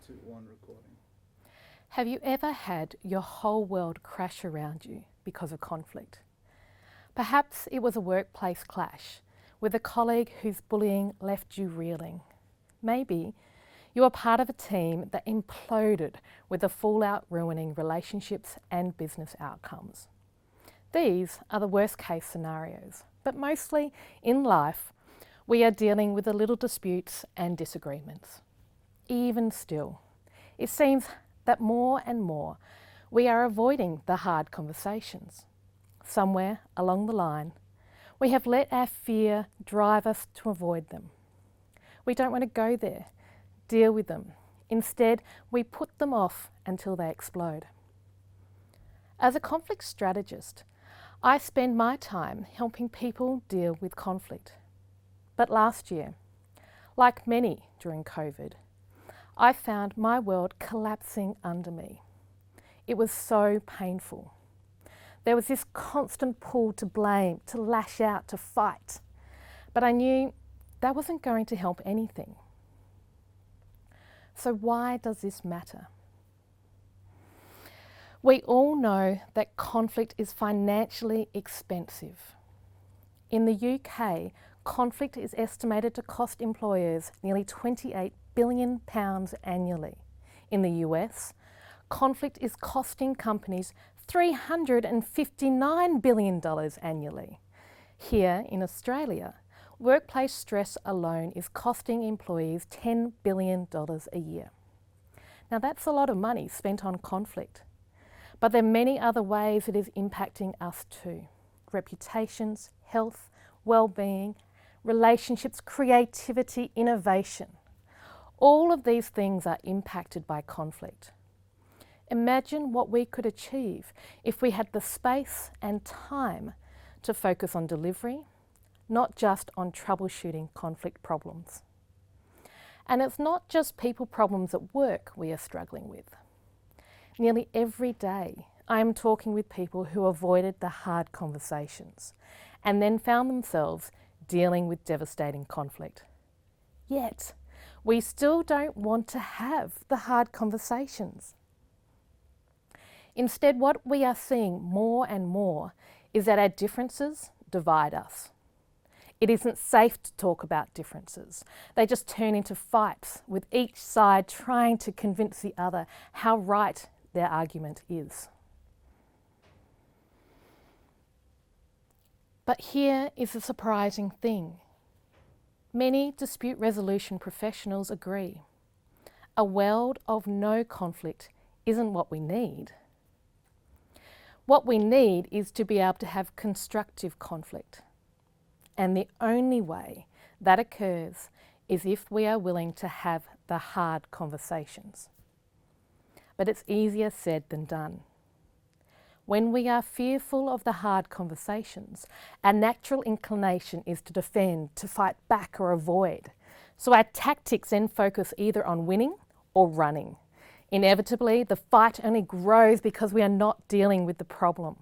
to one recording. Have you ever had your whole world crash around you because of conflict? Perhaps it was a workplace clash with a colleague whose bullying left you reeling. Maybe you were part of a team that imploded with the fallout ruining relationships and business outcomes. These are the worst case scenarios, but mostly in life, we are dealing with the little disputes and disagreements. Even still, it seems that more and more we are avoiding the hard conversations. Somewhere along the line, we have let our fear drive us to avoid them. We don't want to go there, deal with them. Instead, we put them off until they explode. As a conflict strategist, I spend my time helping people deal with conflict. But last year, like many during COVID, I found my world collapsing under me. It was so painful. There was this constant pull to blame, to lash out, to fight. But I knew that wasn't going to help anything. So why does this matter? We all know that conflict is financially expensive. In the UK, conflict is estimated to cost employers nearly £28 billion annually. In the US, conflict is costing companies $359 billion annually. Here in Australia, workplace stress alone is costing employees $10 billion a year. Now that's a lot of money spent on conflict, but there are many other ways it is impacting us too. Reputations, health, well-being, relationships, creativity, innovation. All of these things are impacted by conflict. Imagine what we could achieve if we had the space and time to focus on delivery, not just on troubleshooting conflict problems. And it's not just people problems at work we are struggling with. Nearly every day, I am talking with people who avoided the hard conversations and then found themselves dealing with devastating conflict. Yet, we still don't want to have the hard conversations. Instead, what we are seeing more and more is that our differences divide us. It isn't safe to talk about differences. They just turn into fights, with each side trying to convince the other how right their argument is. But here is the surprising thing. Many dispute resolution professionals agree. A world of no conflict isn't what we need. What we need is to be able to have constructive conflict. And the only way that occurs is if we are willing to have the hard conversations. But it's easier said than done. When we are fearful of the hard conversations, our natural inclination is to defend, to fight back or avoid. So our tactics then focus either on winning or running. Inevitably, the fight only grows because we are not dealing with the problem.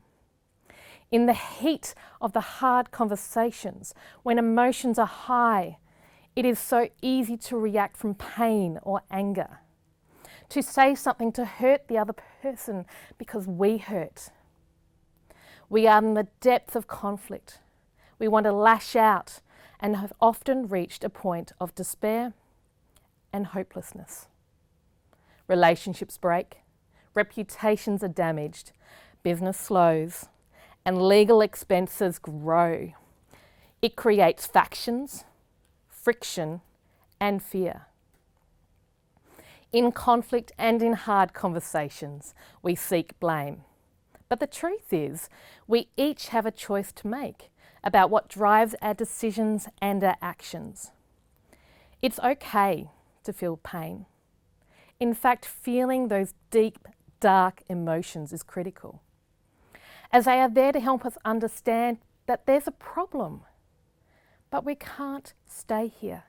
In the heat of the hard conversations, when emotions are high, it is so easy to react from pain or anger, to say something to hurt the other person because we hurt. We are in the depth of conflict. We want to lash out and have often reached a point of despair and hopelessness. Relationships break, reputations are damaged, business slows, and legal expenses grow. It creates factions, friction, and fear. In conflict and in hard conversations, we seek blame. But the truth is, we each have a choice to make about what drives our decisions and our actions. It's okay to feel pain. In fact, feeling those deep, dark emotions is critical, as they are there to help us understand that there's a problem, but we can't stay here.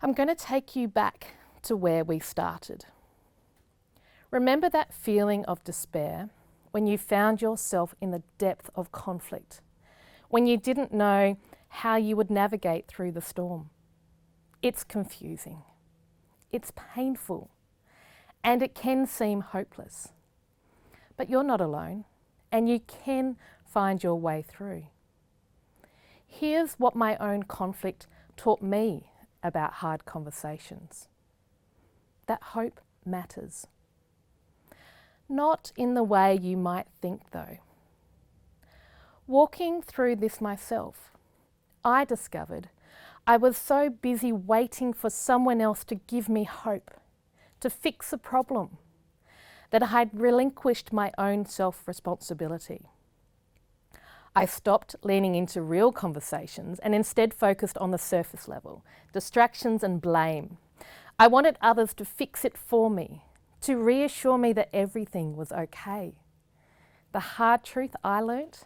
I'm going to take you back to where we started. Remember that feeling of despair when you found yourself in the depth of conflict, when you didn't know how you would navigate through the storm. It's confusing. it's painful, and it can seem hopeless. But you're not alone, and you can find your way through. Here's what my own conflict taught me about hard conversations. That hope matters. Not in the way you might think, though. Walking through this myself, I discovered I was so busy waiting for someone else to give me hope, to fix a problem, that I had relinquished my own self-responsibility. I stopped leaning into real conversations and instead focused on the surface level, distractions and blame. I wanted others to fix it for me, to reassure me that everything was okay. The hard truth I learnt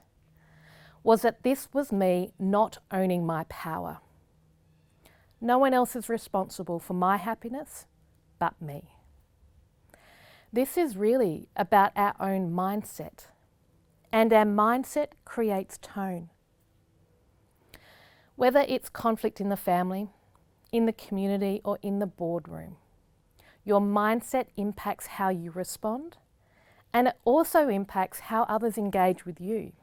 was that this was me not owning my power. No one else is responsible for my happiness but me. This is really about our own mindset, and our mindset creates tone. Whether it's conflict in the family, in the community, or in the boardroom, your mindset impacts how you respond, and it also impacts how others engage with you.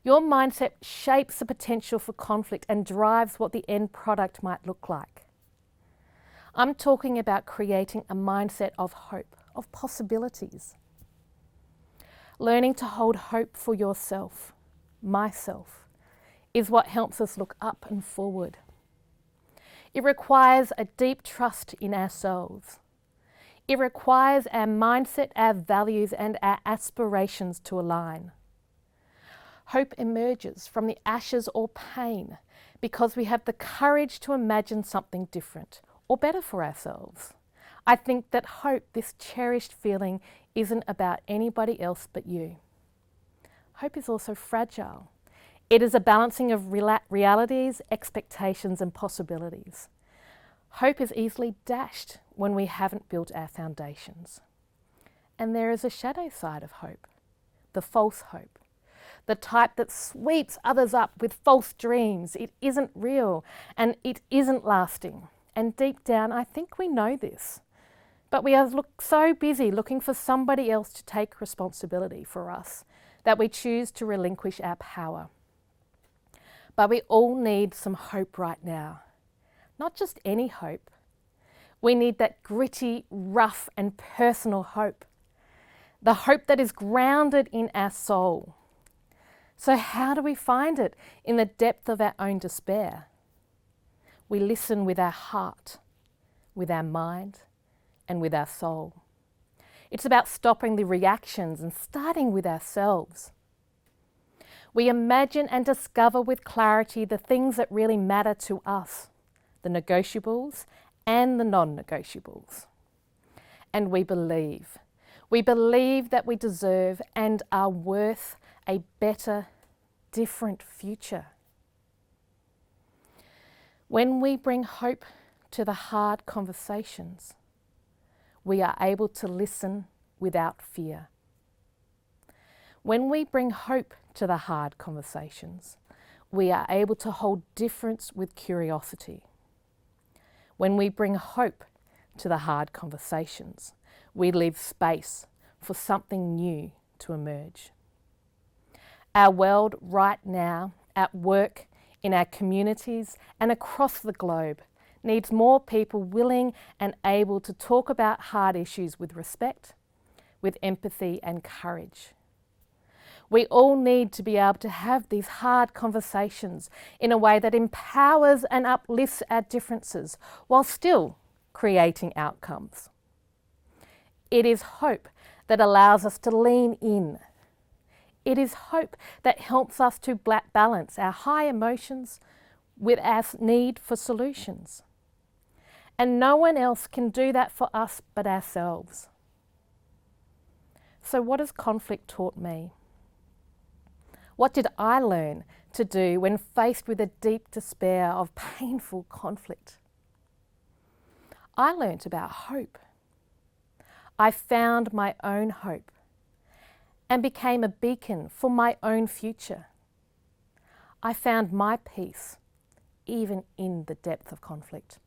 Your mindset shapes the potential for conflict and drives what the end product might look like. I'm talking about creating a mindset of hope, of possibilities. Learning to hold hope for yourself, myself, is what helps us look up and forward. It requires a deep trust in ourselves. It requires our mindset, our values, and our aspirations to align. Hope emerges from the ashes or pain because we have the courage to imagine something different or better for ourselves. I think that hope, this cherished feeling, isn't about anybody else but you. Hope is also fragile. It is a balancing of realities, expectations, and possibilities. Hope is easily dashed when we haven't built our foundations. And there is a shadow side of hope, the false hope, the type that sweeps others up with false dreams. It isn't real and it isn't lasting. And deep down, I think we know this. But we are so busy looking for somebody else to take responsibility for us that we choose to relinquish our power. But we all need some hope right now. Not just any hope. We need that gritty, rough, and personal hope. The hope that is grounded in our soul. So how do we find it? In the depth of our own despair. We listen with our heart, with our mind, and with our soul. It's about stopping the reactions and starting with ourselves. We imagine and discover with clarity the things that really matter to us, the negotiables and the non-negotiables. And we believe that we deserve and are worth a better, different future. When we bring hope to the hard conversations, we are able to listen without fear. When we bring hope to the hard conversations, we are able to hold difference with curiosity. When we bring hope to the hard conversations, we leave space for something new to emerge. Our world right now, at work, in our communities, and across the globe, needs more people willing and able to talk about hard issues with respect, with empathy and courage. We all need to be able to have these hard conversations in a way that empowers and uplifts our differences while still creating outcomes. It is hope that allows us to lean in. It is hope that helps us to balance our high emotions with our need for solutions. And no one else can do that for us but ourselves. So what has conflict taught me? What did I learn to do when faced with a deep despair of painful conflict? I learnt about hope. I found my own hope and became a beacon for my own future. I found my peace even in the depth of conflict.